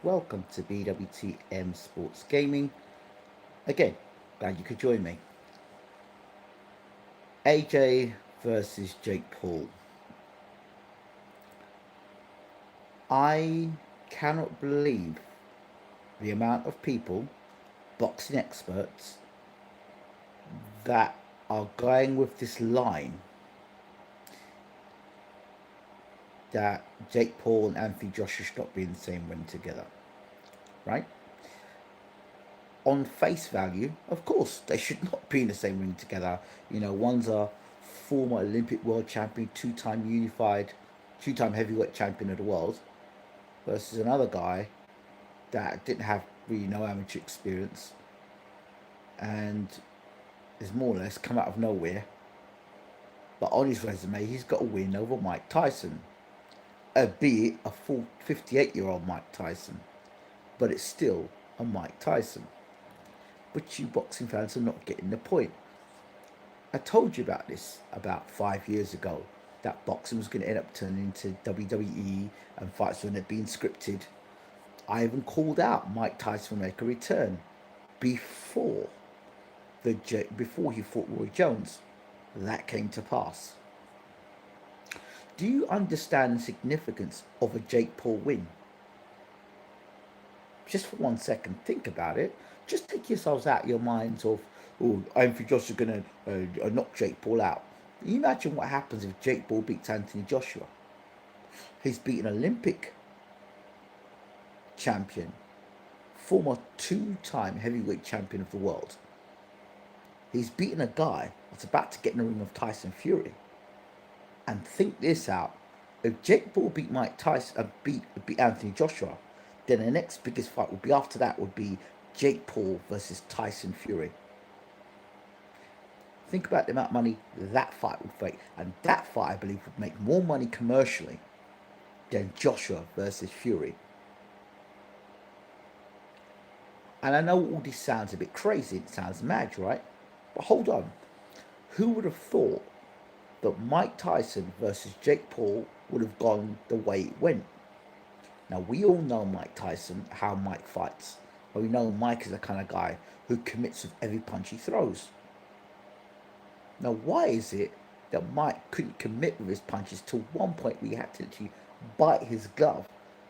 welcome to BWTM Sports Gaming. Again, glad you could join me. AJ versus Jake Paul. I cannot believe the amount of people, boxing experts, that are going with this line that Jake Paul and Anthony Joshua should not be in the same ring together, right? On face value, of course, they should not be in the same ring together. One's a former Olympic world champion, two-time heavyweight champion of the world, versus another guy that didn't have really no amateur experience and is more or less come out of nowhere. But on his resume, he's got a win over Mike Tyson, albeit a full 58-year-old Mike Tyson. But it's still a Mike Tyson. But you boxing fans are not getting the point. I told you about this about 5 years ago, that boxing was going to end up turning into WWE and fights were going to be scripted. I even called out Mike Tyson will make a return before before he fought Roy Jones. That came to pass. Do you understand the significance of a Jake Paul win? Just for 1 second, think about it. Just take yourselves out of your minds of, oh, Anthony Joshua going to knock Jake Paul out. Can you imagine what happens if Jake Paul beats Anthony Joshua? He's beaten Olympic champion, former two-time heavyweight champion of the world. He's beaten a guy that's about to get in the ring of Tyson Fury. And think this out. If Jake Paul beat Mike Tyson, beat Anthony Joshua, then the next biggest fight would be after that would be Jake Paul versus Tyson Fury. Think about the amount of money that fight would make. And that fight, I believe, would make more money commercially than Joshua versus Fury. And I know all this sounds a bit crazy. It sounds mad, right? But hold on. Who would have thought that Mike Tyson versus Jake Paul would have gone the way it went? Now, we all know Mike Tyson, how Mike fights. We know Mike is the kind of guy who commits with every punch he throws. Now, why is it that Mike couldn't commit with his punches till one point we had to actually bite his glove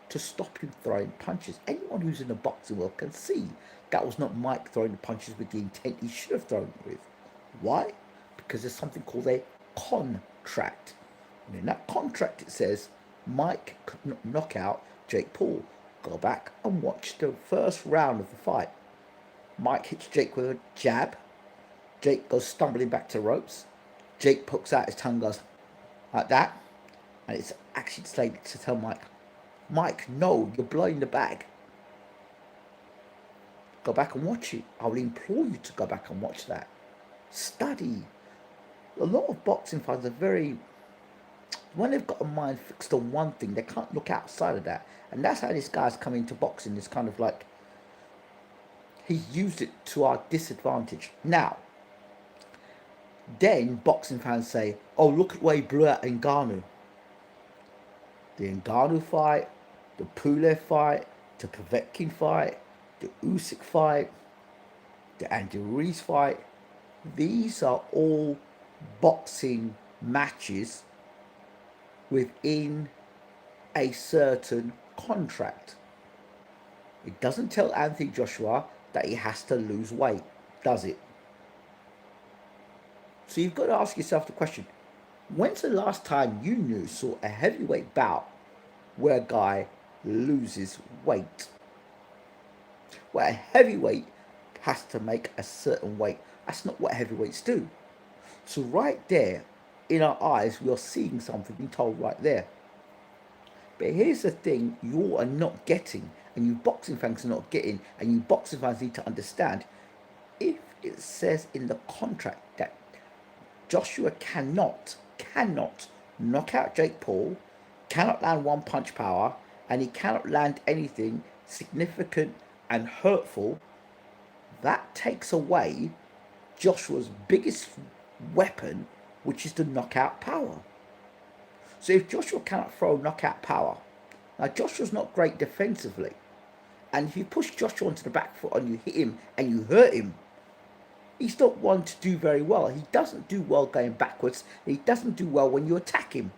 to stop him throwing punches? Anyone who's in the boxing world can see that was not Mike throwing the punches with the intent he should have thrown with. Why? Because there's something called a contract. And in that contract it says Mike could not knock out Jake Paul. Go back and watch the first round of the fight. Mike hits Jake with a jab. Jake goes stumbling back to the ropes. Jake pokes out his tongue, goes like that. And it's actually slated to tell Mike, Mike, no, you're blowing the bag. Go back and watch it. I will implore you to go back and watch that. Study. A lot of boxing fans are very, when they've got a mind fixed on one thing, they can't look outside of that. And that's how this guy's come into boxing. It's kind of like he used it to our disadvantage. Now, then boxing fans say, oh, look at where he blew out Ngannou. The Ngannou fight, the Pulev fight, the Povetkin fight, the Usyk fight, the Andy Ruiz fight. These are all boxing matches within a certain contract. It doesn't tell Anthony Joshua that he has to lose weight, does it? So you've got to ask yourself the question, when's the last time you saw a heavyweight bout where a guy loses weight? Where a heavyweight has to make a certain weight. That's not what heavyweights do. So right there, in our eyes, we are seeing something being told right there. But here's the thing you are not getting, and you boxing fans are not getting, and you boxing fans need to understand. If it says in the contract that Joshua cannot knock out Jake Paul, cannot land one punch power, and he cannot land anything significant and hurtful, that takes away Joshua's biggest weapon, which is the knockout power. So if Joshua cannot throw knockout power, now Joshua's not great defensively, And if you push Joshua onto the back foot and you hit him and you hurt him, he's not one to do very well. He doesn't do well going backwards. He doesn't do well when you attack him.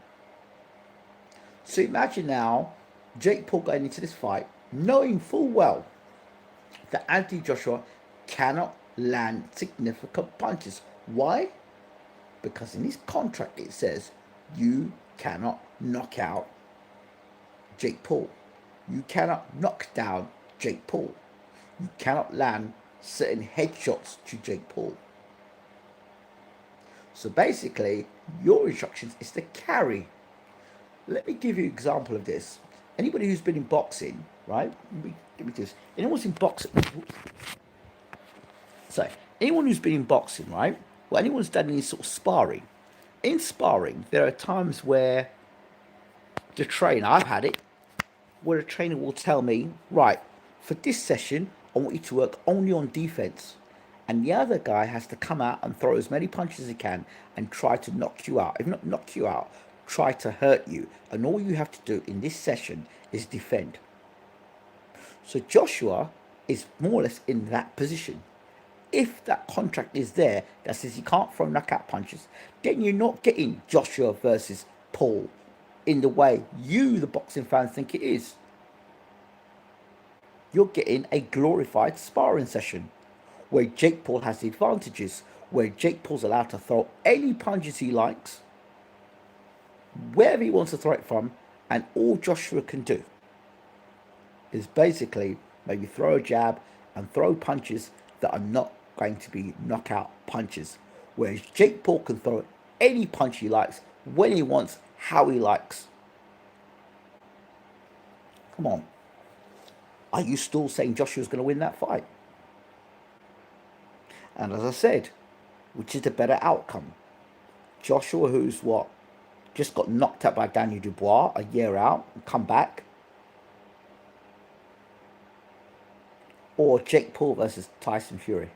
So imagine now Jake Paul going into this fight knowing full well that Anthony Joshua cannot land significant punches. Why? Because in his contract it says you cannot knock out Jake Paul. You cannot knock down Jake Paul. You cannot land certain headshots to Jake Paul. So basically, your instructions is to carry. Let me give you an example of this. Anybody who's been in boxing, right? Give me this. Anyone who's in boxing, so anyone who's been in boxing, right? Well, anyone who's done any sort of sparring. In sparring, there are times where the trainer, I've had it, where a trainer will tell me, right, for this session, I want you to work only on defense. And the other guy has to come out and throw as many punches as he can and try to knock you out. If not knock you out, try to hurt you. And all you have to do in this session is defend. So Joshua is more or less in that position. If that contract is there that says he can't throw knockout punches, then you're not getting Joshua versus Paul in the way you, the boxing fans, think it is. You're getting a glorified sparring session where Jake Paul has the advantages, where Jake Paul's allowed to throw any punches he likes, wherever he wants to throw it from, and all Joshua can do is basically maybe throw a jab and throw punches that are not going to be knockout punches, whereas Jake Paul can throw any punch he likes, when he wants, how he likes. Come on. Are you still saying Joshua's going to win that fight? And as I said, which is the better outcome? Joshua, who's what? Just got knocked out by Daniel Dubois a year out and come back? Or Jake Paul versus Tyson Fury?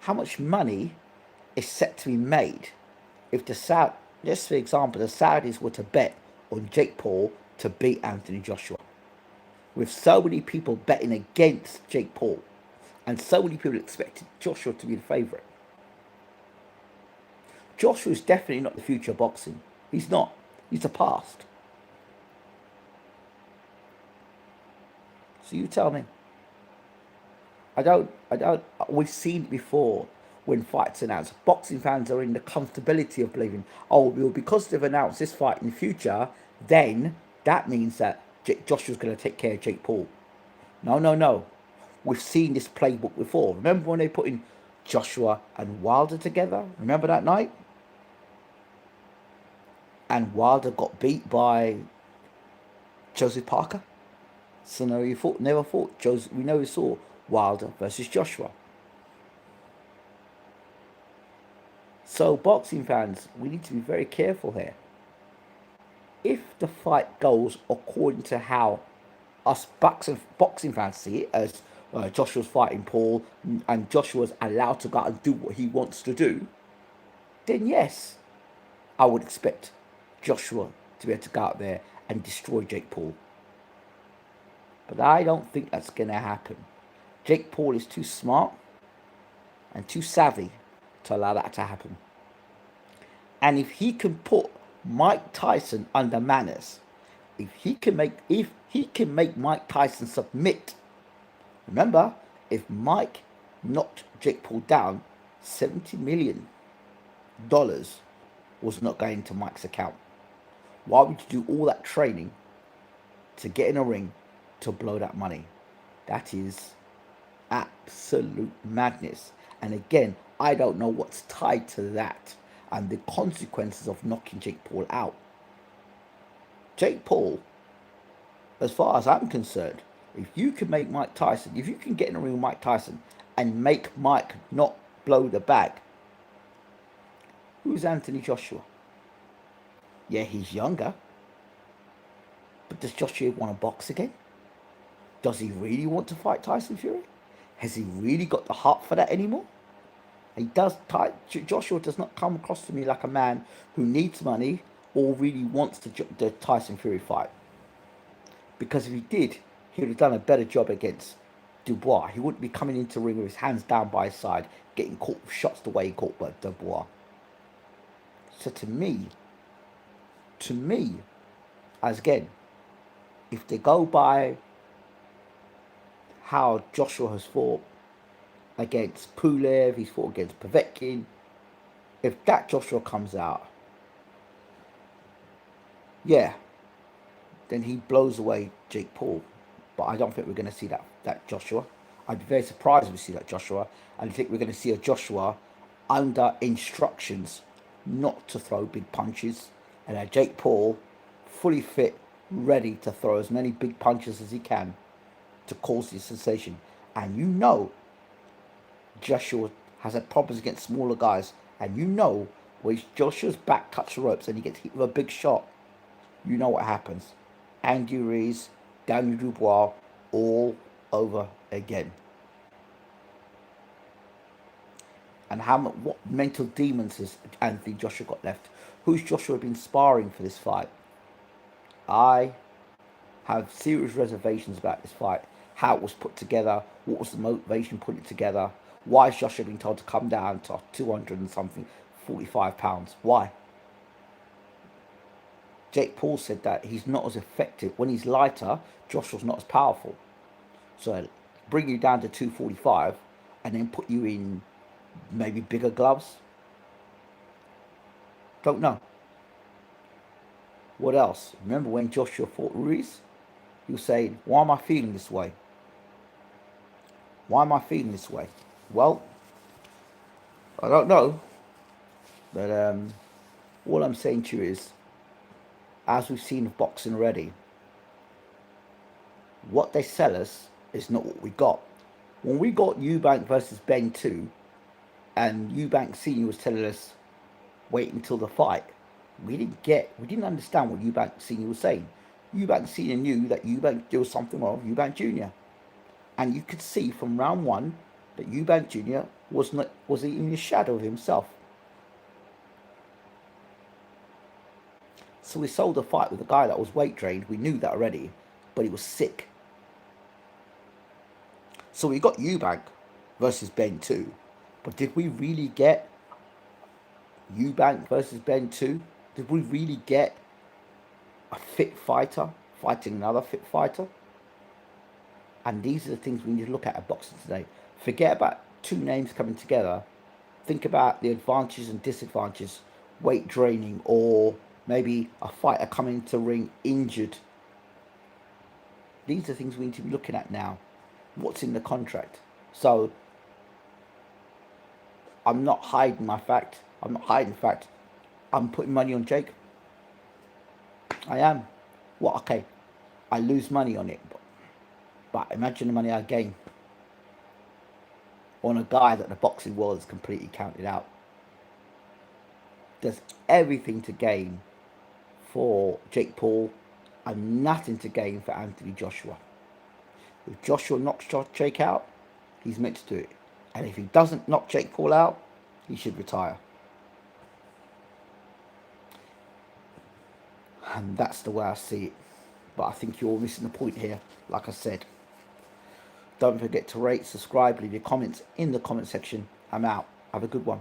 How much money is set to be made if let's for example, the Saudis were to bet on Jake Paul to beat Anthony Joshua? With so many people betting against Jake Paul, and so many people expected Joshua to be the favourite. Joshua is definitely not the future of boxing. He's not. He's the past. So you tell me. We've seen it before when fights are announced. Boxing fans are in the comfortability of believing, oh, well, because they've announced this fight in the future, then that means that Joshua's going to take care of Jake Paul. No. We've seen this playbook before. Remember when they put in Joshua and Wilder together? Remember that night? And Wilder got beat by Joseph Parker. So no, he never fought Joseph. We never saw Wilder versus Joshua. So boxing fans, we need to be very careful here. If the fight goes according to how us boxing fans see it, as Joshua's fighting Paul and Joshua's allowed to go out and do what he wants to do, then yes, I would expect Joshua to be able to go out there and destroy Jake Paul. But I don't think that's going to happen. Jake Paul is too smart and too savvy to allow that to happen. And if he can put Mike Tyson under manners, if he can make Mike Tyson submit. Remember, if Mike knocked Jake Paul down, $70 million was not going to Mike's account. Why would you do all that training to get in a ring to blow that money? That is absolute madness. And again, I don't know what's tied to that and the consequences of knocking Jake Paul out. Jake Paul, as far as I'm concerned, if you can make Mike Tyson, if you can get in a ring with Mike Tyson and make Mike not blow the bag, who's Anthony Joshua? Yeah, he's younger. But does Joshua want to box again? Does he really want to fight Tyson Fury? Has he really got the heart for that anymore? Joshua does not come across to me like a man who needs money or really wants the Tyson Fury fight. Because if he did, he would have done a better job against Dubois. He wouldn't be coming into the ring with his hands down by his side, getting caught with shots the way he caught by Dubois. So to me, as again, if they go by how Joshua has fought against Pulev, he's fought against Povetkin, if that Joshua comes out, yeah, then he blows away Jake Paul. But I don't think we're going to see that Joshua. I'd be very surprised if we see that Joshua. And I think we're going to see a Joshua under instructions not to throw big punches. And a Jake Paul fully fit, ready to throw as many big punches as he can to cause the sensation. And you know Joshua has had problems against smaller guys. And you know when Joshua's back touches the ropes and he gets hit with a big shot, you know what happens. Andy Ruiz, Daniel Dubois, all over again. And what mental demons has Anthony Joshua got left? Who's Joshua been sparring for this fight? I have serious reservations about this fight. How it was put together, what was the motivation putting it together? Why is Joshua being told to come down to 200 and something, 45 pounds? Why? Jake Paul said that he's not as effective. When he's lighter, Joshua's not as powerful. So bring you down to 245 and then put you in maybe bigger gloves. Don't know. What else? Remember when Joshua fought Ruiz? He was saying, why am I feeling this way? Why am I feeling this way? Well, I don't know. But all I'm saying to you is, as we've seen with boxing already, what they sell us is not what we got. When we got Eubank versus Ben 2, and Eubank Senior was telling us, wait until the fight, we didn't understand what Eubank Senior was saying. Eubank Senior knew that Eubank there was something wrong with Eubank Junior, and you could see from round one that Eubank Junior wasn't even a shadow of himself. So we sold a fight with a guy that was weight drained. We knew that already, but he was sick. So we got Eubank versus Ben 2, but did we really get Eubank versus Ben 2? Did we really get a fit fighter fighting another fit fighter? And these are the things we need to look at boxing today. Forget about two names coming together. Think about the advantages and disadvantages, weight draining, or maybe a fighter coming to ring injured. These are things we need to be looking at now. What's in the contract? So I'm not hiding my fact. I'm not hiding the fact. I'm putting money on Jake. I am. Well, okay. I lose money on it. But imagine the money I gain on a guy that the boxing world has completely counted out. There's everything to gain for Jake Paul and nothing to gain for Anthony Joshua. If Joshua knocks Jake out, he's meant to do it. And if he doesn't knock Jake Paul out, he should retire. And that's the way I see it. But I think you're missing the point here, like I said. Don't forget to rate, subscribe, leave your comments in the comment section. I'm out. Have a good one.